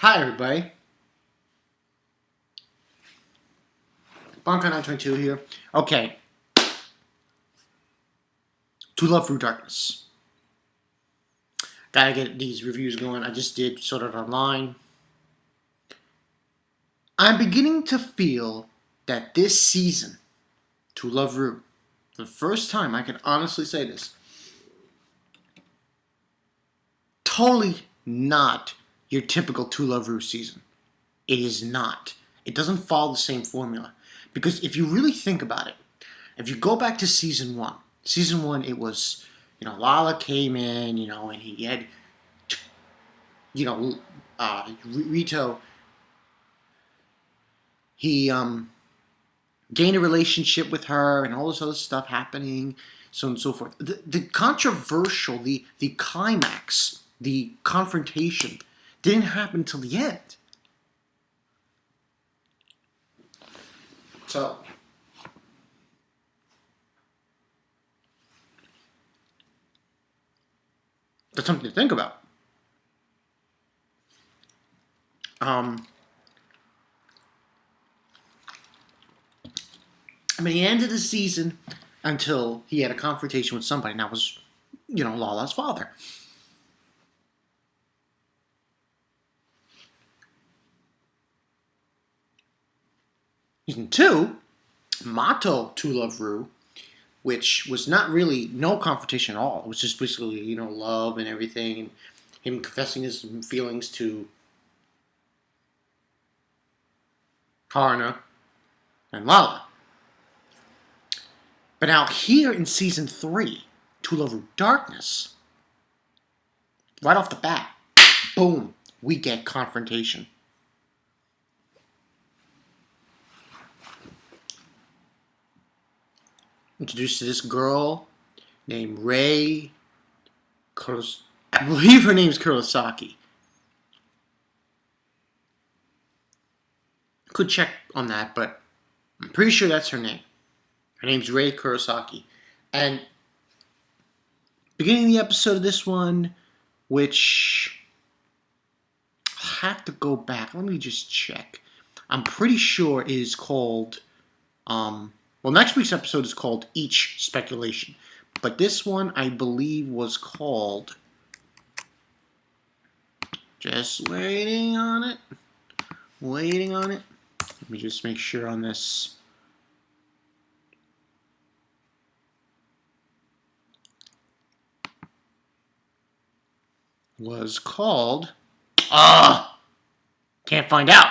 Hi, everybody. Bonka922 here. Okay. To Love Through Darkness. Gotta get these reviews going. I just did sort of online. I'm beginning to feel that this season, To Love Ru, for the first time, I can honestly say this, totally not your typical To Love Ru season. It is not. It doesn't follow the same formula. Because if you really think about it, if you go back to season one, it was, Lala came in, and he had, Rito, he gained a relationship with her and all this other stuff happening, so on and so forth. The controversial, the climax, the confrontation didn't happen till the end. So, that's something to think about. He ended the season until he had a confrontation with somebody, and that was, Lala's father. Season 2, Mato To Love Ru, which was not really no confrontation at all. It was just basically, love and everything, and him confessing his feelings to Karna and Lala. But now here in season 3, To Love Ru Darkness, right off the bat, boom, we get confrontation. Introduced to this girl named Rei I believe her name's Kurosaki. Could check on that, but I'm pretty sure that's her name. Her name's Rei Kurosaki. And beginning of the episode of this one, which I'll have to go back. Let me just check. I'm pretty sure it is called, next week's episode is called Each Speculation. But this one, I believe, was called, just waiting on it. Let me just make sure on this. Was called, can't find out.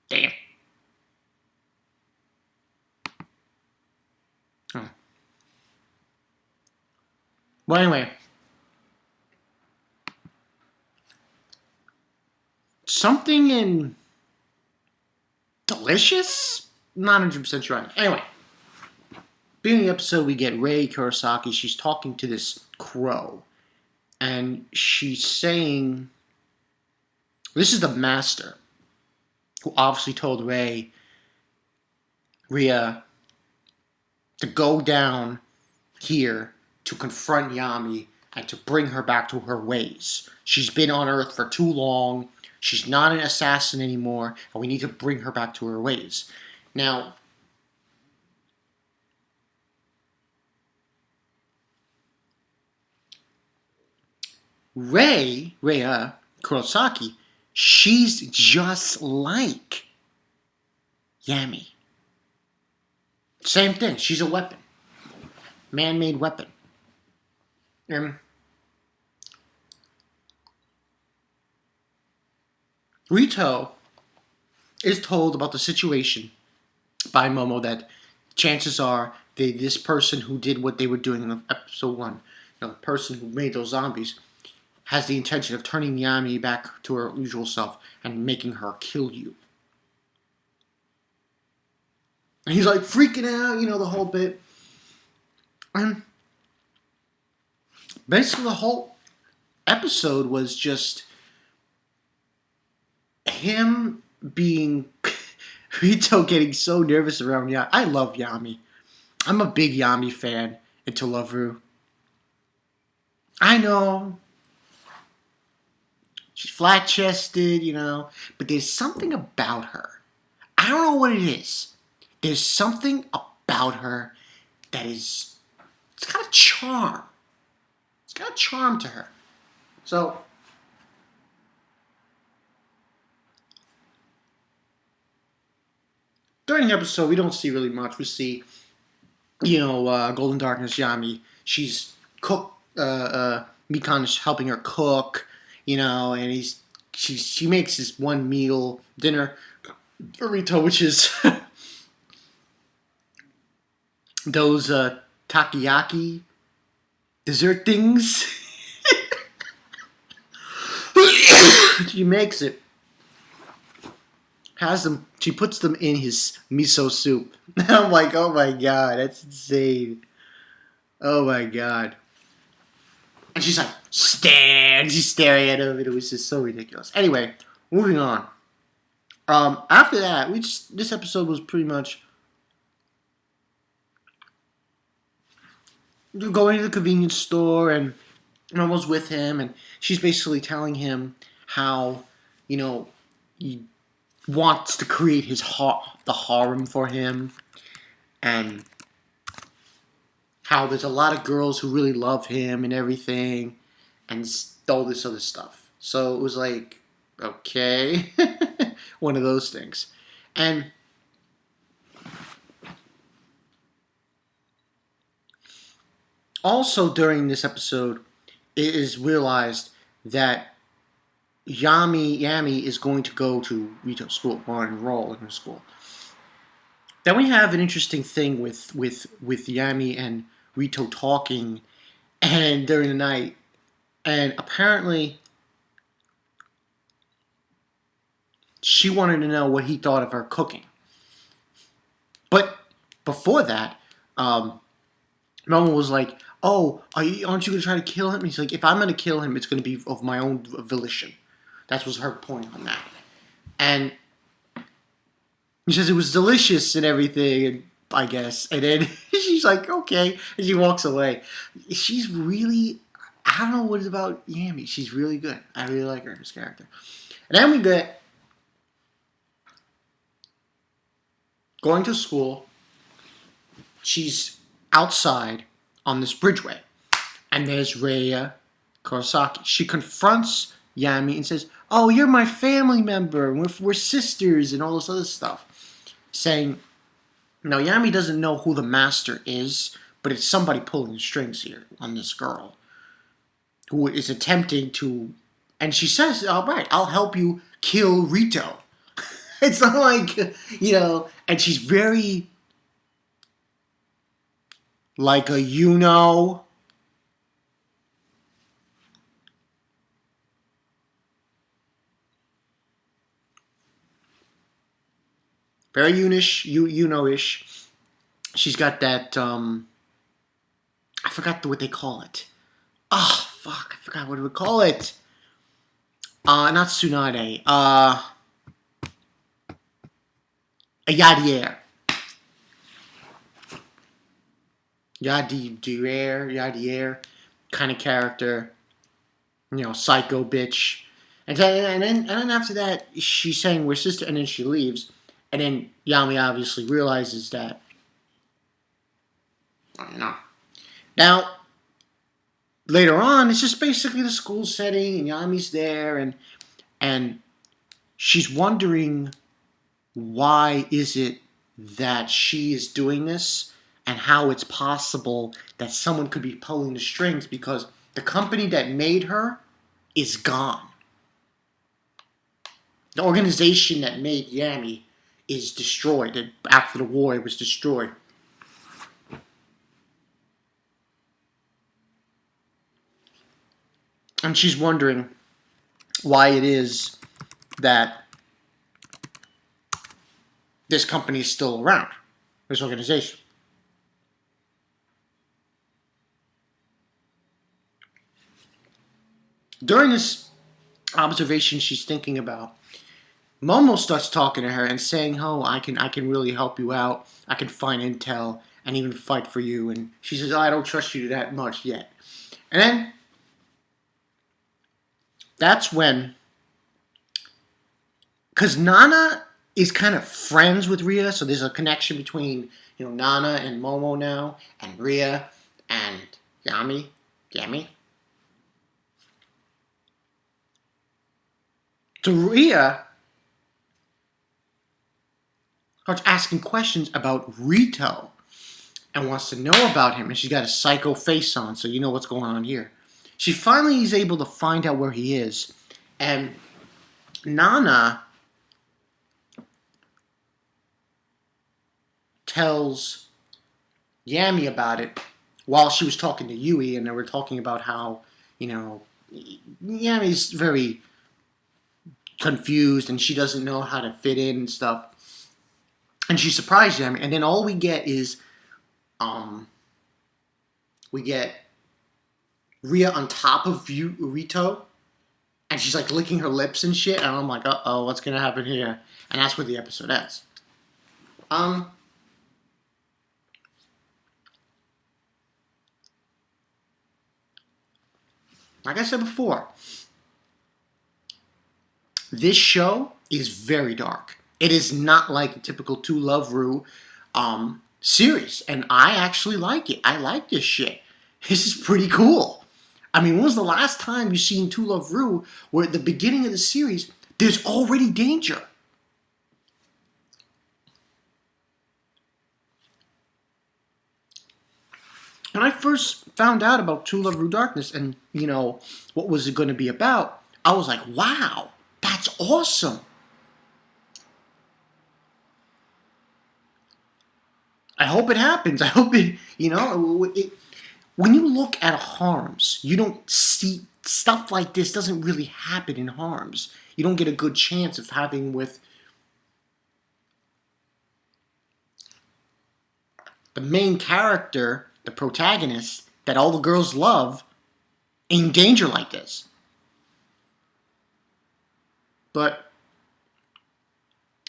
Damn. Oh. Well, anyway. Something in delicious? Not 100% sure. Anyway. Beginning of the episode, we get Rei Kurosaki. She's talking to this crow. And she's saying, this is the master, who obviously told Rhea to go down here to confront Yami and to bring her back to her ways. She's been on Earth for too long. She's not an assassin anymore, and we need to bring her back to her ways. Now, Rhea Kurosaki, she's just like Yami. Same thing. She's a weapon. Man-made weapon. Rito is told about the situation by Momo that chances are this person who did what they were doing in episode 1, the person who made those zombies, has the intention of turning Yami back to her usual self and making her kill you. And he's like freaking out, the whole bit. And basically the whole episode was just him being Rito getting so nervous around Yami. I love Yami. I'm a big Yami fan in To Love Ru. I know She's flat-chested, you know, but there's something about her. I don't know what it is. There's something about her that is, it's got a charm. It's got a charm to her. So, during the episode, we don't see really much. We see, Golden Darkness Yami. She's Mikan is helping her cook, and she makes this one meal dinner for Rito, which is those takoyaki dessert things. She makes it, has them. She puts them in his miso soup. I'm like, oh my god, that's insane. Oh my god. And she's like, she's staring at him, and it was just so ridiculous. Anyway, moving on. After that, this episode was pretty much going to the convenience store, and Momo's with him, and she's basically telling him how, he wants to create the harem for him, and how there's a lot of girls who really love him and everything, and all this other stuff. So it was like, okay, one of those things. And also during this episode, it is realized that Yami is going to go to Rito's school, or enroll in her school. Then we have an interesting thing with Yami and Rito talking, and during the night, and apparently she wanted to know what he thought of her cooking. But before that, Momo was like, "Oh, aren't you going to try to kill him?" And he's like, "If I'm going to kill him, it's going to be of my own volition." That was her point on that. And he says it was delicious and everything, I guess. And then she's like, okay. And she walks away. She's really, I don't know what it's about Yami. She's really good. I really like her, this character. And then we get going to school. She's outside on this bridgeway. And there's Raya Kurosaki. She confronts Yami and says, "Oh, you're my family member. We're sisters," and all this other stuff. Saying, now Yami doesn't know who the master is, but it's somebody pulling the strings here on this girl who is attempting to, and she says, "All right, I'll help you kill Rito." It's not like, and she's very like a very ish. She's got that, I forgot what they call it. Oh, fuck, I forgot what we call it. Not Tsunade. A Yadier. Yadier kind of character. Psycho bitch. And then after that, she's saying we're sister, and then she leaves. And then Yami obviously realizes that, Now, later on, it's just basically the school setting, and Yami's there, and she's wondering why is it that she is doing this, and how it's possible that someone could be pulling the strings, because the company that made her is gone. The organization that made Yami is destroyed, and after the war it was destroyed. And she's wondering why it is that this company is still around, this organization. During this observation she's thinking about, Momo starts talking to her and saying, "Oh, I can really help you out. I can find intel and even fight for you." And she says, "Oh, I don't trust you that much yet." And then that's when because Nana is kind of friends with Rhea, so there's a connection between Nana and Momo now, and Rhea and Yami. So Rhea starts asking questions about Rito and wants to know about him, and she's got a psycho face on, so you know what's going on here. She finally is able to find out where he is, and Nana tells Yami about it while she was talking to Yui, and they were talking about how, Yami's very confused and she doesn't know how to fit in and stuff. And she surprised Yami, and then all we get is we get Rhea on top of Rito, and she's like licking her lips and shit, and I'm like, uh-oh, what's gonna happen here? And that's where the episode ends. Like I said before, this show is very dark. It is not like a typical To Love Ru series, and I actually like it. I like this shit. This is pretty cool. I mean, when was the last time you seen To Love Ru where at the beginning of the series, there's already danger? When I first found out about To Love Ru Darkness and, what was it going to be about, I was like, wow, that's awesome. I hope it happens. I hope it, when you look at harems, you don't see stuff like this doesn't really happen in harems. You don't get a good chance of having with the main character, the protagonist, that all the girls love, in danger like this. But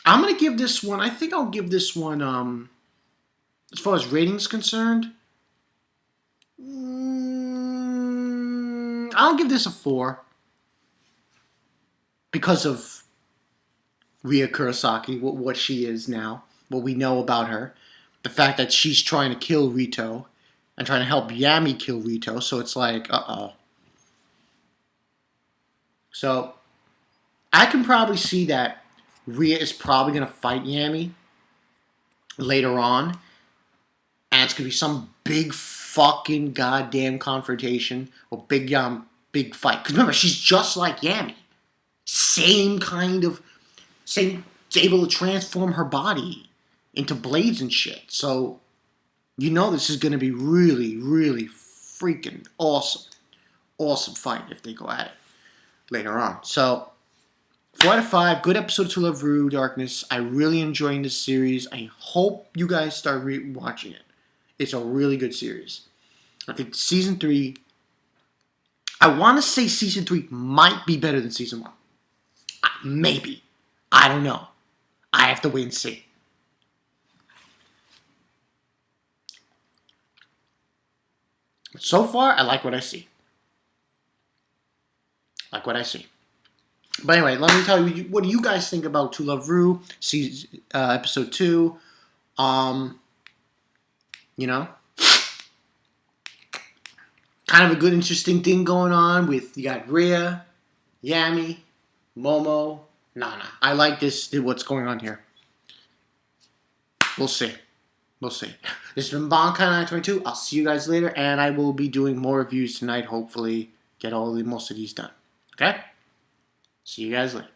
I'm going to give this one, I think I'll give this one, as far as ratings concerned, I'll give this a 4. Because of Rhea Kurosaki, what she is now, what we know about her. The fact that she's trying to kill Rito and trying to help Yami kill Rito, so it's like, uh-oh. So, I can probably see that Rhea is probably going to fight Yami later on, and it's going to be some big fucking goddamn confrontation or big fight. Because remember, she's just like Yami. Same, able to transform her body into blades and shit. So, this is going to be really, really freaking awesome. Awesome fight if they go at it later on. So, 4 out of 5. Good episode of To Love Ru Darkness. I really enjoying this series. I hope you guys start watching it. It's a really good series. I think season 3, I want to say season 3 might be better than season 1. Maybe. I don't know. I have to wait and see. But so far, I like what I see. But anyway, let me tell you, what do you guys think about To Love Ru, episode 2? Kind of a good, interesting thing going on with, you got Rhea, Yami, Momo, Nana. I like what's going on here. We'll see. This has been Bonkai 922. I'll see you guys later, and I will be doing more reviews tonight, hopefully. Get most of these done. Okay? See you guys later.